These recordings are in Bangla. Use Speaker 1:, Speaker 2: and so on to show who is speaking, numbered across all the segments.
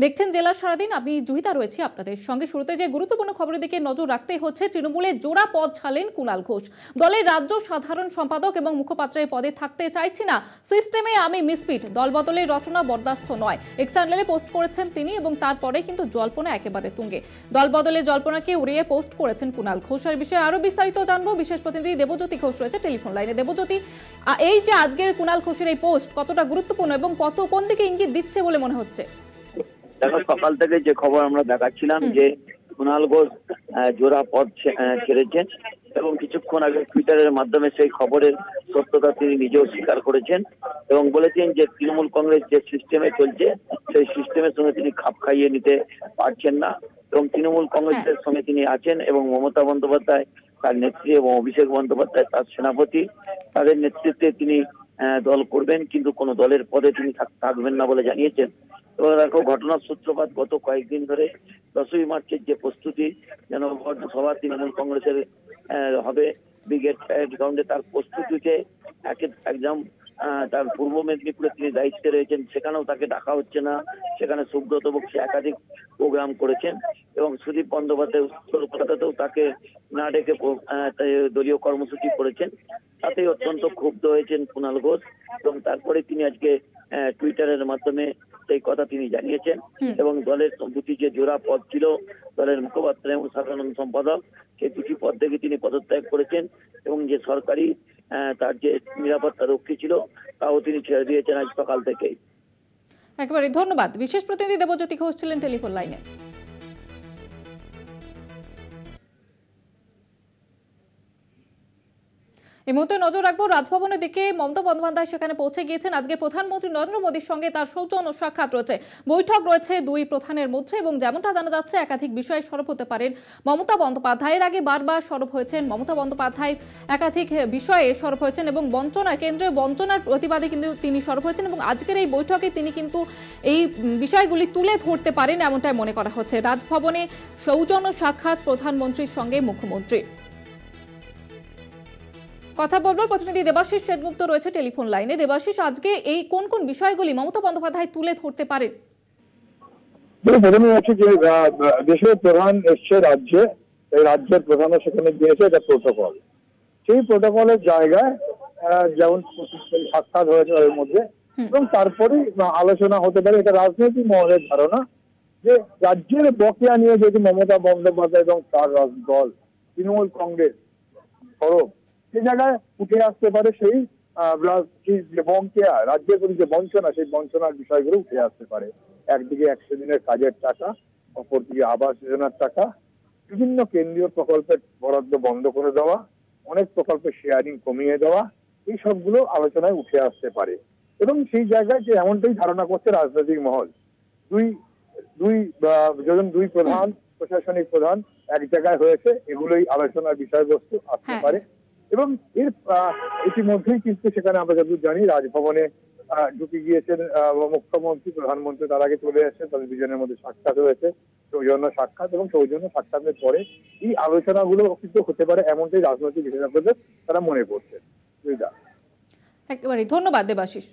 Speaker 1: দেখছেন জেলার সারাদিন, আমি জুহিতা রয়েছি আপনাদের সঙ্গে। শুরুতে যে গুরুত্বপূর্ণ খবরের দিকে নজর রাখতে হচ্ছে, তৃণমূলের জোড়া পদ ছাড়লেন কুণাল ঘোষ। দলের রাজ্য সাধারণ সম্পাদক এবং মুখপাত্রের পদে থাকতে চাইছি না, সিস্টেমে আমি মিসফিট, দল বদলের রচনা বরদাস্ত নয়, এক্স হ্যান্ডেলে পোস্ট করেছেন তিনি। এবং তারপরে কিন্তু জল্পনা একেবারে তুঙ্গে, দল বদলে জল্পনাকে উড়িয়ে পোস্ট করেছেন কুণাল ঘোষ। এর বিষয়ে আরো বিস্তারিত জানবো, বিশেষ প্রতিনিধি দেবজ্যোতি ঘোষ রয়েছে টেলিফোন লাইনে। দেবজ্যোতি, এই যে আজকের কুণাল ঘোষের এই পোস্ট কতটা গুরুত্বপূর্ণ এবং কোন দিকে ইঙ্গিত দিচ্ছে বলে মনে হচ্ছে?
Speaker 2: দেখো, সকাল থেকে যে খবর আমরা দেখাচ্ছিলাম যে কুণাল ঘোষ জোড়া পদ ছেড়েছেন এবং কিছুক্ষণ আগে টুইটারের মাধ্যমে সেই খবরের সত্যতা তিনি নিজেও স্বীকার করেছেন এবং বলেছেন যে তৃণমূল কংগ্রেস যে সিস্টেমে চলছে সেই সিস্টেমের সঙ্গে তিনি খাপ খাইয়ে নিতে পারছেন না এবং তৃণমূল কংগ্রেসের সঙ্গে তিনি আছেন এবং মমতা বন্দ্যোপাধ্যায় তার নেত্রী এবং অভিষেক বন্দ্যোপাধ্যায় তার সেনাপতি, তাদের নেতৃত্বে তিনি দল করবেন, কিন্তু কোনো দলের পদে তিনি থাকবেন না বলে জানিয়েছেন। এবং দেখো, ঘটনার সূত্রপাত গত কয়েকদিন ধরে 10ই মার্চের যে প্রস্তুতি যেন সভা তৃণমূল কংগ্রেসের হবে ব্রিগেড গ্রাউন্ডে, তার প্রস্তুতিতে একদম তার পূর্ব মেদিনীপুরে তিনি দায়িত্বে রয়েছেন, সেখানেও তাকে ডাকা হচ্ছে না। সেখানে সুব্রত বক্সী একাধিক প্রোগ্রাম করেছেন এবং সুদীপ বন্দ্যোপাধ্যায় উত্তর কলকাতাতেও তাকে না ডেকে দলীয় কর্মসূচি করেছেন। তাতেই অত্যন্ত ক্ষুব্ধ হয়েছেন কুণাল ঘোষ এবং তারপরে তিনি আজকে টুইটারের মাধ্যমে সেই কথা তিনি জানিয়েছেন এবং দলের দুটি যে জোড়া পদ ছিল, দলের মুখপাত্র এবং সাধারণ সম্পাদক, সেই দুটি পদ থেকে তিনি পদত্যাগ করেছেন এবং যে সরকারি তার যে নিরাপত্তা রক্ষী ছিল তাও তিনি ছেড়ে দিয়েছেন আজ সকাল থেকেই।
Speaker 1: একেবারে ধন্যবাদ। বিশেষ প্রতিনিধি দেবজ্যোতি ঘোষ ছিলেন টেলিফোন লাইনে। এই মুহূর্তে নজর রাখবো রাজভবনের দিকে। মমতা বন্দ্যোপাধ্যায় সেখানে পৌঁছে গিয়েছেন। আজকে প্রধানমন্ত্রী নরেন্দ্র মোদীর সঙ্গে তার সৌজন্য সাক্ষাৎ রয়েছে, বৈঠক রয়েছে দুই প্রধানের মধ্যে এবং যেমনটা জানা যাচ্ছে একাধিক বিষয়ে সরব হতে পারেন মমতা বন্দ্যোপাধ্যায়। এর আগে বারবার সরব হয়েছেন মমতা বন্দ্যোপাধ্যায়, একাধিক বিষয়ে সরব হয়েছেন এবং বঞ্চনার কেন্দ্রে বঞ্চনার প্রতিবাদে কিন্তু তিনি সরব হয়েছেন এবং আজকের এই বৈঠকে তিনি কিন্তু এই বিষয়গুলি তুলে ধরতে পারেন এমনটাই মনে করা হচ্ছে। রাজভবনে সৌজন্য সাক্ষাৎ প্রধানমন্ত্রীর সঙ্গে মুখ্যমন্ত্রী। কথা বলবো, প্রতিনিধি দেবাশিস সেনগুপ্ত রয়েছে টেলিফোন লাইনে। দেবাশিস, আজকে এই কোন কোন বিষয়গুলি মমতা বন্দ্যোপাধ্যায় তুলে ধরতে পারেন?
Speaker 3: প্রথমে হচ্ছে যে দেশের প্রধান এসছে রাজ্যে, এই রাজ্যের প্রধানও সেখানে গিয়েছে, এটা প্রোটোকল। সেই প্রোটোকলের জায়গায় যেমন সাক্ষাৎ হয়েছে এর মধ্যে এবং তারপরে আলোচনা হতে পারে। এটা রাজনৈতিক মহলের ধারণা যে রাজ্যের বকেয়া নিয়ে যদি মমতা বন্দ্যোপাধ্যায় এবং তার দল তৃণমূল কংগ্রেস সরব, সেই জায়গায় উঠে আসতে পারে সেই যে বকেয়া, রাজ্যের প্রতি যে বঞ্চনা, সেই বঞ্চনার বিষয়গুলো উঠে আসতে পারে। একদিকে 100 দিনের কাজের টাকা, অপরদিকে আবাস যোজনার টাকা, বিভিন্ন কেন্দ্রীয় প্রকল্পের বরাদ্দ বন্ধ করে দেওয়া, অনেক প্রকল্পের শেয়ারিং কমিয়ে দেওয়া, এই সবগুলো আলোচনায় উঠে আসতে পারে। এবং সেই জায়গায় যে এমনটাই ধারণা করছে রাজনৈতিক মহল, দুই প্রধান প্রশাসনিক প্রধান এক জায়গায় হয়েছে, এগুলোই আলোচনার বিষয়বস্তু আসতে পারে। এবং এর ইতিমধ্যেই কিন্তু সেখানে আমরা যতদূর জানি রাজভবনে ঢুকে গিয়েছেন মুখ্যমন্ত্রী, প্রধানমন্ত্রী তার আগে চলে এসেছেন, তাদের দুজনের মধ্যে সাক্ষাৎ হয়েছে, সৌজন্য সাক্ষাৎ এবং সৌজন্য সাক্ষাতের পরে এই আলোচনাগুলো কিন্তু হতে পারে এমনটাই রাজনৈতিক বিশেষজ্ঞদের তারা মনে করছেন।
Speaker 1: একেবারে ধন্যবাদ দেবাশিস।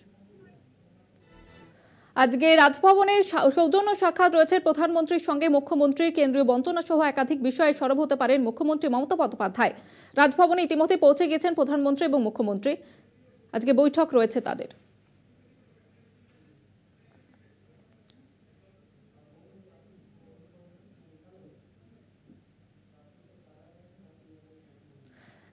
Speaker 1: আজকে রাজভবনের সৌজন্য সাক্ষাৎ রয়েছে প্রধানমন্ত্রীর সঙ্গে মুখ্যমন্ত্রীর। কেন্দ্রীয় বঞ্চনা সহ একাধিক বিষয়ে সরব হতে পারেন মুখ্যমন্ত্রী মমতা বন্দ্যোপাধ্যায়। রাজভবনে ইতিমধ্যে পৌঁছে গিয়েছেন প্রধানমন্ত্রী এবং মুখ্যমন্ত্রী, আজকে বৈঠক রয়েছে তাদের।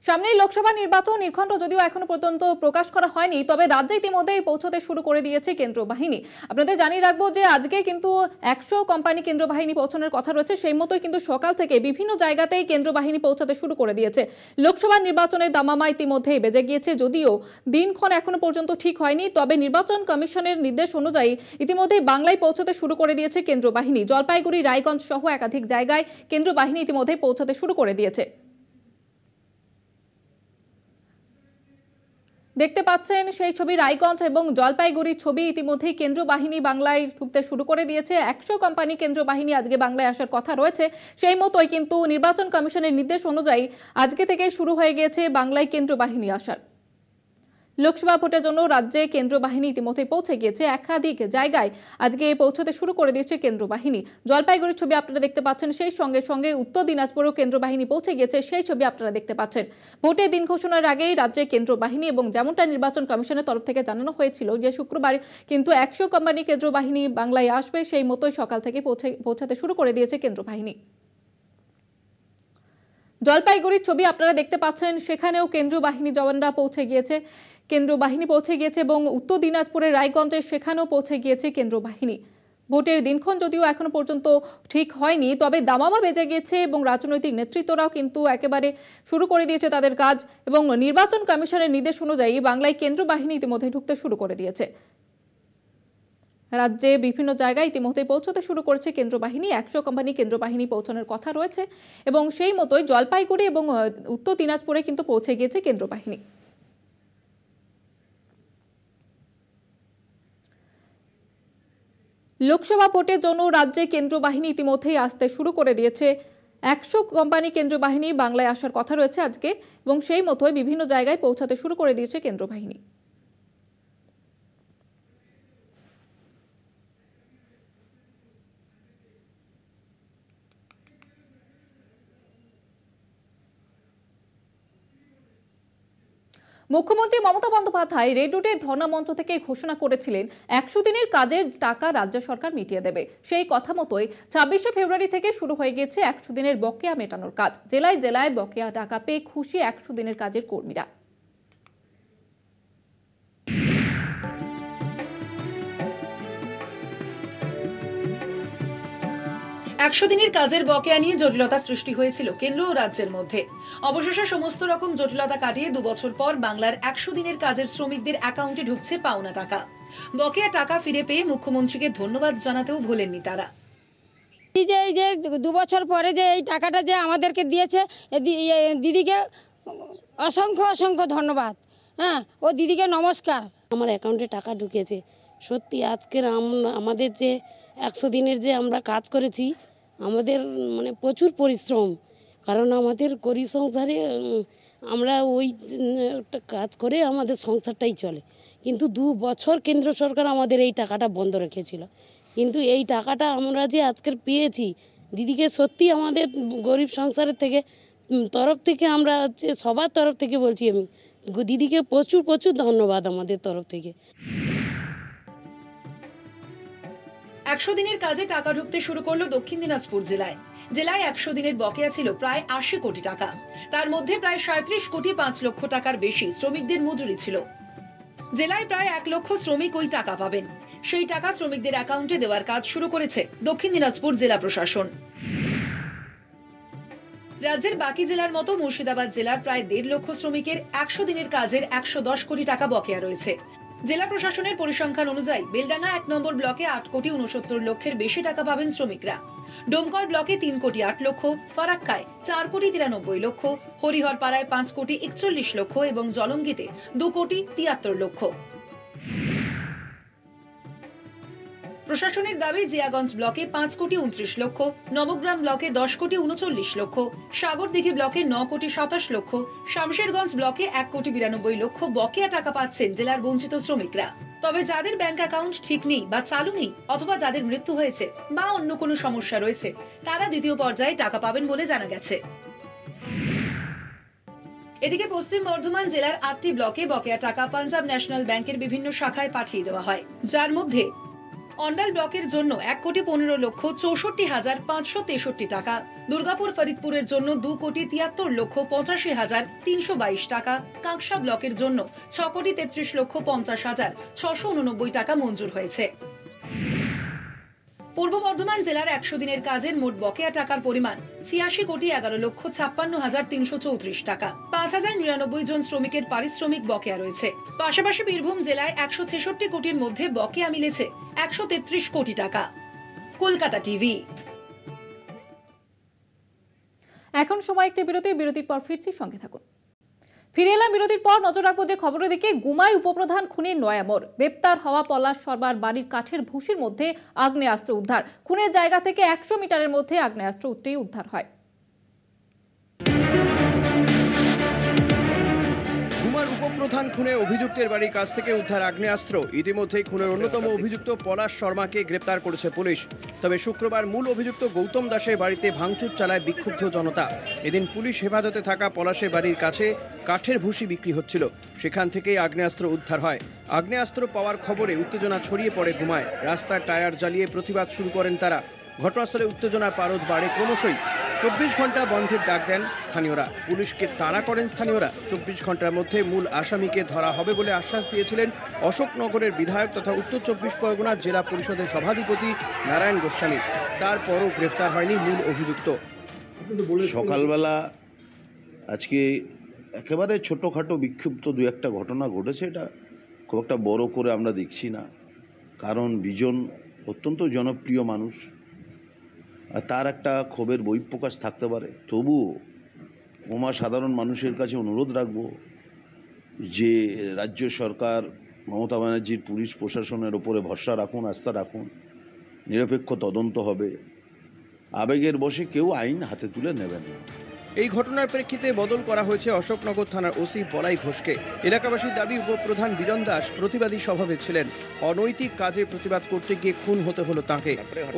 Speaker 1: সামনেই লোকসভা নির্বাচন, নির্ঘণ্ট যদিও এখনো পর্যন্ত প্রকাশ করা হয়নি, তবে রাজ্যে ইতিমধ্যেই পৌঁছতে শুরু করে দিয়েছে কেন্দ্র বাহিনী। আপনাদের জানিয়ে রাখবো যে আজকে কিন্তু 100 কোম্পানি কেন্দ্র বাহিনী পৌঁছানোর কথা রয়েছে, সেই মতোই কিন্তু সকাল থেকে বিভিন্ন জায়গাতেই কেন্দ্র বাহিনী পৌঁছাতে শুরু করে দিয়েছে। লোকসভা নির্বাচনের দামামা ইতিমধ্যেই বেজে গিয়েছে, যদিও দিনক্ষণ এখনো পর্যন্ত ঠিক হয়নি, তবে নির্বাচন কমিশনের নির্দেশ অনুযায়ী ইতিমধ্যেই বাংলায় পৌঁছতে শুরু করে দিয়েছে কেন্দ্র বাহিনী। জলপাইগুড়ি, রায়গঞ্জ সহ একাধিক জায়গায় কেন্দ্র বাহিনী ইতিমধ্যেই পৌঁছতে শুরু করে দিয়েছে। দেখতে পাচ্ছেন সেই ছবি, রায়গঞ্জ এবং জলপাইগুড়ির ছবি। ইতিমধ্যেই কেন্দ্র বাহিনী বাংলায় ঢুকতে শুরু করে দিয়েছে। 100 কোম্পানি কেন্দ্র বাহিনী আজকে বাংলায় আসার কথা রয়েছে, সেই মতোই কিন্তু নির্বাচন কমিশনের নির্দেশ অনুযায়ী আজকে থেকে শুরু হয়ে গিয়েছে বাংলায় কেন্দ্র বাহিনী আসার। লোকসভা ভোটের জন্য রাজ্যে কেন্দ্রীয় বাহিনী ইতিমধ্যে পৌঁছে গিয়েছে। একাধিক জায়গায় আজকে পৌঁছতে শুরু করে দিয়েছে কেন্দ্রীয় বাহিনী। জলপাইগুড়ির ছবি আপনারা দেখতে পাচ্ছেন, সেই সঙ্গে সঙ্গে উত্তর দিনাজপুরেও কেন্দ্রীয় বাহিনী পৌঁছে গিয়েছে, সেই ছবি আপনারা দেখতে পাচ্ছেন। ভোটের দিন ঘোষণার আগেই রাজ্যে কেন্দ্রীয় বাহিনী এবং যেমনটা নির্বাচন কমিশনের তরফ থেকে জানানো হয়েছিল যে শুক্রবার কিন্তু 100 কোম্পানি কেন্দ্রীয় বাহিনী বাংলায় আসবে, সেই মতোই সকাল থেকে পৌঁছাতে শুরু করে দিয়েছে কেন্দ্রীয় বাহিনী। জলপাইগুড়ির ছবি আপনারা দেখতে পাচ্ছেন, সেখানেও কেন্দ্রীয় বাহিনী জওয়ানরা পৌঁছে গিয়েছে, কেন্দ্রীয় বাহিনী পৌঁছে গিয়েছে এবং উত্তর দিনাজপুরের রায়গঞ্জে সেখানেও পৌঁছে গিয়েছে কেন্দ্রীয় বাহিনী। ভোটের দিনক্ষণ যদিও এখনো পর্যন্ত ঠিক হয়নি, তবে দামামা বেজে গিয়েছে এবং রাজনৈতিক নেতৃত্বরাও কিন্তু একেবারে শুরু করে দিয়েছে তাদের কাজ এবং নির্বাচন কমিশনের নির্দেশ অনুযায়ী বাংলায় কেন্দ্রীয় বাহিনী ইতিমধ্যে ঢুকতে শুরু করে দিয়েছে। রাজ্যে বিভিন্ন জায়গায় ইতিমধ্যে পৌঁছতে শুরু করেছে কেন্দ্রীয় বাহিনী। 100 কোম্পানি কেন্দ্রীয় বাহিনী পৌঁছানোর কথা রয়েছে এবং সেই মতোই জলপাইগুড়ি এবং উত্তর দিনাজপুরে কিন্তু পৌঁছে গিয়েছে কেন্দ্রীয় বাহিনী। লোকসভা ভোটের জন্য রাজ্যে কেন্দ্রীয় বাহিনী ইতিমধ্যেই আসতে শুরু করে দিয়েছে। 100 কোম্পানি কেন্দ্রীয় বাহিনী বাংলায় আসার কথা রয়েছে আজকে এবং সেই মতোই বিভিন্ন জায়গায় পৌঁছাতে শুরু করে দিয়েছে কেন্দ্রীয় বাহিনী। মুখ্যমন্ত্রী মমতা বন্দ্যোপাধ্যায় রেড রোডে ধর্ণা মঞ্চ থেকে ঘোষণা করেছিলেন 100 দিনের কাজের টাকা রাজ্য সরকার মিটিয়ে দেবে। সেই কথা মতোই 26শে ফেব্রুয়ারি থেকে শুরু হয়ে গেছে 100 দিনের বকেয়া মেটানোর কাজ। জেলায় জেলায় বকেয়া টাকা পেয়ে খুশি 100 দিনের কাজের কর্মীরা।
Speaker 4: 100 দিনের কাজের বকেয়া নিয়ে জটিলতা সৃষ্টি হয়েছিল কেন্দ্র ও রাজ্যের মধ্যে। অবশেষে সমস্ত রকম জটিলতা কাটিয়ে 2 বছর পর বাংলার 100 দিনের কাজের শ্রমিকদের অ্যাকাউন্টে ঢুকছে পাওনা টাকা। বকেয়া টাকা ফিরে পেয়ে মুখ্যমন্ত্রীকে ধন্যবাদ জানাতেও ভোলেননি তারা।
Speaker 5: এই যে 2 বছর পরে যে এই টাকাটা যে আমাদেরকে দিয়েছে, দিদিকে অসংখ্য অসংখ্য ধন্যবাদ। হ্যাঁ, ও দিদিকে নমস্কার।
Speaker 6: আমার অ্যাকাউন্টে টাকা ঢুকেছে। সত্যি আজকের আমাদের যে 100 দিনের যে আমরা কাজ করেছি, আমাদের মানে প্রচুর পরিশ্রম, কারণ আমাদের গরিব সংসারে আমরা ওই কাজ করে আমাদের সংসারটাই চলে। কিন্তু 2 বছর কেন্দ্র সরকার আমাদের এই টাকাটা বন্ধ রেখেছিল, কিন্তু এই টাকাটা আমরা যে আজকের পেয়েছি, দিদিকে সত্যি আমাদের গরিব সংসারের থেকে তরফ থেকে আমরা সবার তরফ থেকে বলছি, আমি দিদিকে প্রচুর প্রচুর ধন্যবাদ আমাদের তরফ থেকে।
Speaker 4: 100 দিনের কাজে টাকা ঢুকতে শুরু করলো দক্ষিণ দিনাজপুর জেলায়। 100 দিনের বকেয়া ছিল প্রায় 80 কোটি টাকা। তার মধ্যে প্রায় 37 কোটি 5 লক্ষ টাকার বেশি শ্রমিকদের মজুরি ছিল। জেলায় প্রায় 1 লক্ষ শ্রমিক ওই টাকা পাবেন। সেই টাকা শ্রমিকদের অ্যাকাউন্টে দেওয়ার কাজ শুরু করেছে দক্ষিণ দিনাজপুর জেলা প্রশাসন। রাজ্যের বাকি জেলার মতো মুর্শিদাবাদ জেলার প্রায় 1.5 লক্ষ শ্রমিকের 100 দিনের কাজের 110 কোটি টাকা বকেয়া রয়েছে। জেলা প্রশাসনের পরিসংখ্যান অনুযায়ী বেলডাঙ্গা 1 নম্বর ব্লকে 8 কোটি 69 লক্ষের বেশি টাকা পাবেন শ্রমিকরা। ডোমকল ব্লকে 3 কোটি 8 লক্ষ, ফারাক্কায় 4 কোটি 93 লক্ষ, হরিহরপাড়ায় 5 কোটি 41 লক্ষ এবং জলঙ্গিতে 2 কোটি 73 লক্ষ। প্রশাসনের দাবি জিয়াগঞ্জ ব্লকে 5 কোটি 29 লক্ষ, নবগ্রাম ব্লকে 10 কোটি 39 লক্ষ, সাগরদিঘি ব্লকে 9 কোটি 27 লক্ষ, শামশেরগঞ্জ ব্লকে 1 কোটি 92 লক্ষ বকেয়া টাকা পাচ্ছেন জেলার বঞ্চিত শ্রমিকরা। তবে যাদের ব্যাংক অ্যাকাউন্ট ঠিক নেই বা চালু নেই, অথবা যাদের মৃত্যু হয়েছে বা অন্য কোনো সমস্যা রয়েছে, তারা দ্বিতীয় পর্যায়ে টাকা পাবেন বলে জানা গেছে। এদিকে পশ্চিম বর্ধমান জেলার 8টি ব্লকে বকেয়া টাকা পাঞ্জাব ন্যাশনাল ব্যাংকের বিভিন্ন শাখায় পাঠিয়ে দেওয়া হয়, যার মধ্যে অন্ডাল ব্লকের জন্য 1 কোটি 15 লক্ষ 64,563 টাকা, দুর্গাপুর ফরিদপুরের জন্য 2 কোটি 73 লক্ষ 85,322 টাকা, কাঁকসা ব্লকের জন্য 6 কোটি 33 লক্ষ 50,689 টাকা মঞ্জুর হয়েছে। পূর্ব বর্ধমান জেলার 100 দিনের কাজের মোট বকেয়া টাকার পরিমাণ 86 কোটি 11 লক্ষ 56,334 টাকা। 5,099 জন শ্রমিকের পারিশ্রমিক বকেয়া রয়েছে। পাশাপাশি বীরভূম জেলায় 166 কোটির মধ্যে বকেয়া মিলেছে 133 কোটি টাকা। কলকাতা টিভি।
Speaker 1: এখন সময় একটি বিরতির পর ফিরছি, সঙ্গে থাকুন। ফিরে এলাম বিরতির পর। নজর রাখবো যে খবরের দিকে। গুমায় উপপ্রধান খুনের নয়া মোড়। গ্রেপ্তার হওয়া পলাশ শর্মার বাড়ির কাঠের ভুসির মধ্যে আগ্নেয়াস্ত্র উদ্ধার। খুনের জায়গা থেকে 100 মিটারের মধ্যে আগ্নেয়াস্ত্রটি উদ্ধার হয়।
Speaker 7: গুমার উপপ্রধান খুনে অভিযুক্তের বাড়ির কাছ থেকে উদ্ধার আগ্নেয়াস্ত্র। ইতিমধ্যেই খুনের অন্যতম অভিযুক্ত পলাশ শর্মাকে গ্রেপ্তার করেছে পুলিশ। তবে শুক্রবার মূল অভিযুক্ত গৌতম দাসের বাড়িতে ভাঙচুর চালায় বিক্ষুব্ধ জনতা। এদিন পুলিশ হেফাজতে থাকা পলাশের বাড়ির কাছে কাঠের ভুসি বিক্রি হচ্ছিল, সেখান থেকেই আগ্নেয়াস্ত্র উদ্ধার হয়। আগ্নেয়াস্ত্র পাওয়ার খবরে উত্তেজনা ছড়িয়ে পড়ে গুমায়। রাস্তার টায়ার জ্বালিয়ে প্রতিবাদ শুরু করেন তারা। ঘটনাস্থলে উত্তেজনার পারদ বাড়ে ক্রমশই। 24 ঘন্টা বন্ধের ডাক দেন স্থানীয়রা। পুলিশকে তাড়া করেন স্থানীয়রা। 24 ঘন্টার মধ্যে মূল আসামিকে ধরা হবে বলে আশ্বাস দিয়েছিলেন অশোকনগরের বিধায়ক তথা উত্তর 24 পরগনার জেলা পরিষদের সভাধিপতি নারায়ণ গোস্বামী। তারপরও গ্রেফতার হয়নি মূল অভিযুক্ত।
Speaker 8: সকালবেলা আজকে একেবারে ছোটোখাটো বিক্ষিপ্ত দু একটা ঘটনা ঘটেছে, এটা খুব একটা বড় করে আমরা দেখছি না, কারণ বিজন অত্যন্ত জনপ্রিয় মানুষ আর তার একটা ক্ষোভের বহিঃপ্রকাশ থাকতে পারে। তবুও সাধারণ মানুষের কাছে অনুরোধ রাখব যে রাজ্য সরকার মমতা ব্যানার্জির পুলিশ প্রশাসনের ওপরে ভরসা রাখুন, আস্থা রাখুন, নিরপেক্ষ তদন্ত হবে, আবেগের বশে কেউ আইন হাতে তুলে নেবেন না।
Speaker 7: এই ঘটনার প্রেক্ষিতে বদল করা হয়েছে অশোকনগর থানার ওসি বলাই ঘোষকে। এলাকাবাসীর দাবি উপপ্রধান বিজন দাস প্রতিবাদী স্বভাবের ছিলেন। অনৈতিক কাজে প্রতিবাদ করতে গিয়ে খুন হতে হলো তাঁকে।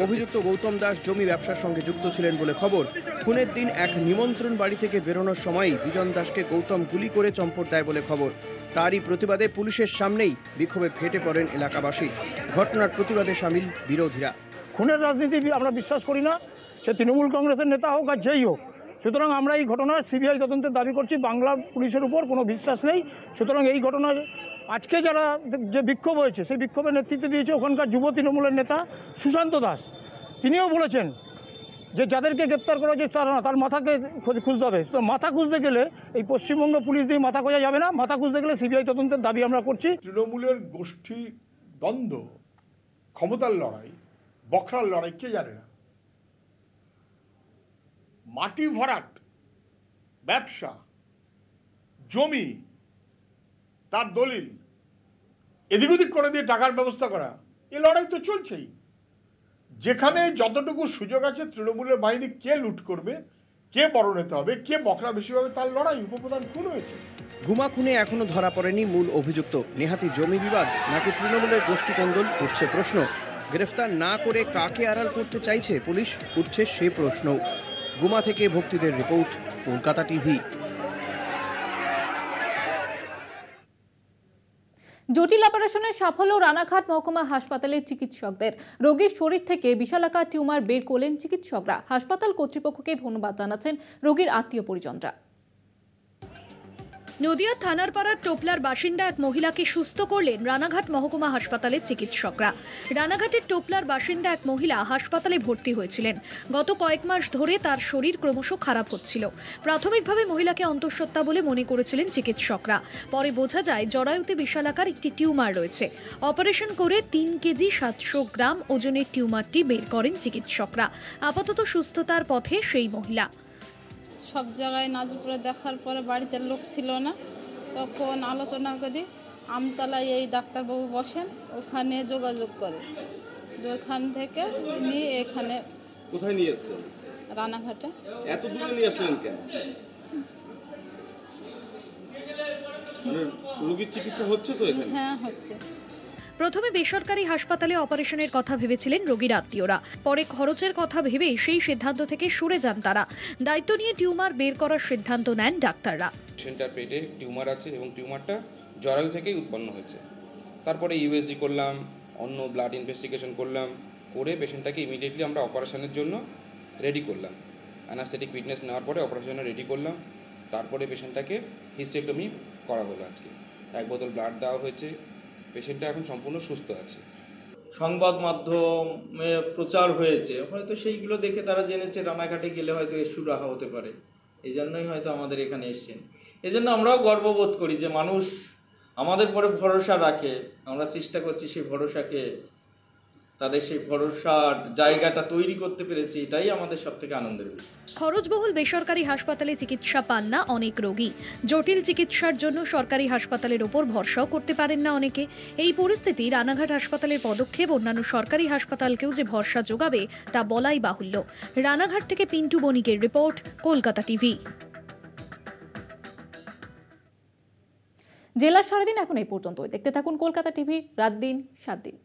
Speaker 7: অভিযুক্ত গৌতম দাস জমি ব্যবসার সঙ্গে যুক্ত ছিলেন বলে খবর। খুনের দিন এক নিমন্ত্রণ বাড়ি থেকে বেরোনোর সময়ই বিজন দাসকে গৌতম গুলি করে চম্পট দেয় বলে খবর। তারই প্রতিবাদে পুলিশের সামনেই বিক্ষোভে ফেটে পড়েন এলাকাবাসী। ঘটনার প্রতিবাদে সামিল বিরোধীরা।
Speaker 9: খুনের রাজনীতি আমরা বিশ্বাস করি না, সে তৃণমূল কংগ্রেসের নেতা হোক আর যেই হোক। সুতরাং আমরা এই ঘটনার সিবিআই তদন্তের দাবি করছি। বাংলার পুলিশের উপর কোনো বিশ্বাস নেই। সুতরাং এই ঘটনার আজকে যারা যে বিক্ষোভ হয়েছে সেই বিক্ষোভের নেতৃত্ব দিয়েছে ওখানকার যুব তৃণমূলের নেতা সুশান্ত দাস। তিনিও বলেছেন যে যাদেরকে গ্রেপ্তার করা হয়েছে তার মাথাকে খুঁজতে হবে। তো মাথা খুঁজতে গেলে এই পশ্চিমবঙ্গ পুলিশ দিয়ে মাথা খোঁজা যাবে না। মাথা খুঁজতে গেলে সিবিআই তদন্তের দাবি আমরা করছি।
Speaker 10: তৃণমূলের গোষ্ঠী দ্বন্দ্ব, ক্ষমতার লড়াই, বখরার লড়াই কে জানে না। মাটি ভরাট, ব্যবসা, জমি, তার দলিল এদিক ওদিক করে দিয়ে টাকার ব্যবস্থা করা, এ লড়াই তো চলছেই। যেখানে যতটুকু সুযোগ আছে তৃণমূলের বাহিনী কে লুট করবে, কে বড় নেতা হবে, কে বকরা বেশি হবে, তার লড়াই। উপপ্রধান খুন হয়েছে।
Speaker 7: গুমা খুনে এখনো ধরা পড়েনি মূল অভিযুক্ত। নেহাতি জমি বিবাদ নাকি তৃণমূলের গোষ্ঠীকন্দল, উঠছে প্রশ্ন। গ্রেফতার না করে কাকে আড়াল করতে চাইছে পুলিশ, উঠছে সে প্রশ্ন। গুমা থেকে ভক্তিদের রিপোর্ট, কলকাতা টিভি।
Speaker 1: জটিল অপারেশনের সাফল্য রানাঘাট মহকুমা হাসপাতালের চিকিৎসকদের। রোগীর শরীর থেকে বিশালাকার টিউমার বের করলেন চিকিৎসকরা। হাসপাতাল কর্তৃপক্ষকে ধন্যবাদ জানাচ্ছেন রোগীর আত্মীয় পরিজনরা।
Speaker 4: নদিয়া থানার পাড়ার টোপলার বাসিন্দা এক মহিলাকে সুস্থ করলেন রানাঘাট মহকুমা হাসপাতালের চিকিৎসকরা। রানাঘাটের টোপলার বাসিন্দা এক মহিলা হাসপাতালে ভর্তি হয়েছিলেন। গত কয়েক মাস ধরে তার শরীর ক্রমশ খারাপ হচ্ছিল। প্রাথমিকভাবে মহিলাকে অন্তঃসত্ত্বা বলে মনে করেছিলেন চিকিৎসকরা। পরে বোঝা যায় জরায়ুতে বিশালাকার একটি টিউমার রয়েছে। অপারেশন করে 3 কেজি 700 গ্রাম ওজনের টিউমারটি বের করেন চিকিৎসকরা। আপাতত সুস্থতার পথে সেই মহিলা।
Speaker 11: সব জায়গায় নাজিপুরে দেখার পরে বাড়িতে লোক ছিল না, তখন আলোচনা করি আমতলায় এই ডাক্তারবাবু বসেন, ওখানে যোগাযোগ করে। ওইখান থেকে নিয়ে এখানে।
Speaker 12: কোথায় নিয়ে এসেছেন?
Speaker 11: রানাঘাটে।
Speaker 12: এত দূরে নিয়ে আসলেন কেন? মানে রোগীর চিকিৎসা হচ্ছে তো এখানে?
Speaker 11: হ্যাঁ হচ্ছে।
Speaker 4: প্রথমে বেসরকারি হাসপাতালে অপারেশনের কথা ভেবেছিলেন রোগীর আত্মীয়রা। পরে খরচের কথা ভেবে সেই সিদ্ধান্ত থেকে সরে যান তারা। দায়িত্ব নিয়ে টিউমার বের করার সিদ্ধান্ত নেন ডাক্তাররা।
Speaker 13: পেশেন্টের পেটে টিউমার আছে এবং টিউমারটা জরায়ু থেকেই উৎপন্ন হয়েছে। তারপরে ইউএসজি করলাম, অন্য ব্লাড ইনভেস্টিগেশন করলাম, করে পেশেন্টটাকে ইমিডিয়েটলি আমরা অপারেশনের জন্য রেডি করলাম। অ্যানাস্থেটিক ফিটনেস নেওয়ার পরে অপারেশনে রেডি করলাম। তারপরে পেশেন্টটাকে হিস্টেক্টমি করা হলো। আজকে 1 বোতল ব্লাড দেওয়া হয়েছে। পেশেন্টটা এখন সম্পূর্ণ সুস্থ আছে।
Speaker 14: সংবাদ মাধ্যমে প্রচার হয়েছে, হয়তো সেইগুলো দেখে তারা জেনেছে রানাঘাটে গেলে হয়তো এর সুরাহা হতে পারে। এই জন্যই হয়তো আমাদের এখানে এসছেন। এই জন্য আমরাও গর্ববোধ করি যে মানুষ আমাদের পরে ভরসা রাখে। আমরা চেষ্টা করছি সেই ভরসাকে, তাদের সেই ভরসার জায়গাটা তৈরি করতে পেরেছি, এটাই আমাদের সবথেকে আনন্দের বিষয়।
Speaker 4: খরচবহুল বেসরকারি হাসপাতালে চিকিৎসা পান না অনেক রোগী। জটিল চিকিৎসার জন্য সরকারি হাসপাতালের ওপর ভরসাও করতে পারেন না অনেকে। এই পরিস্থিতি রানাঘাট হাসপাতালের পদক্ষেপ অন্যান্য সরকারি হাসপাতালকেও যে ভরসা যোগাবে তা বলাই বাহুল্য। রানাঘাট থেকে পিন্টু বণিকের রিপোর্ট, কলকাতা টিভি।
Speaker 1: জেলার সারাদিন এখন এই পর্যন্তই। দেখতে থাকুন কলকাতা টিভি, রাত দিন 7 দিন।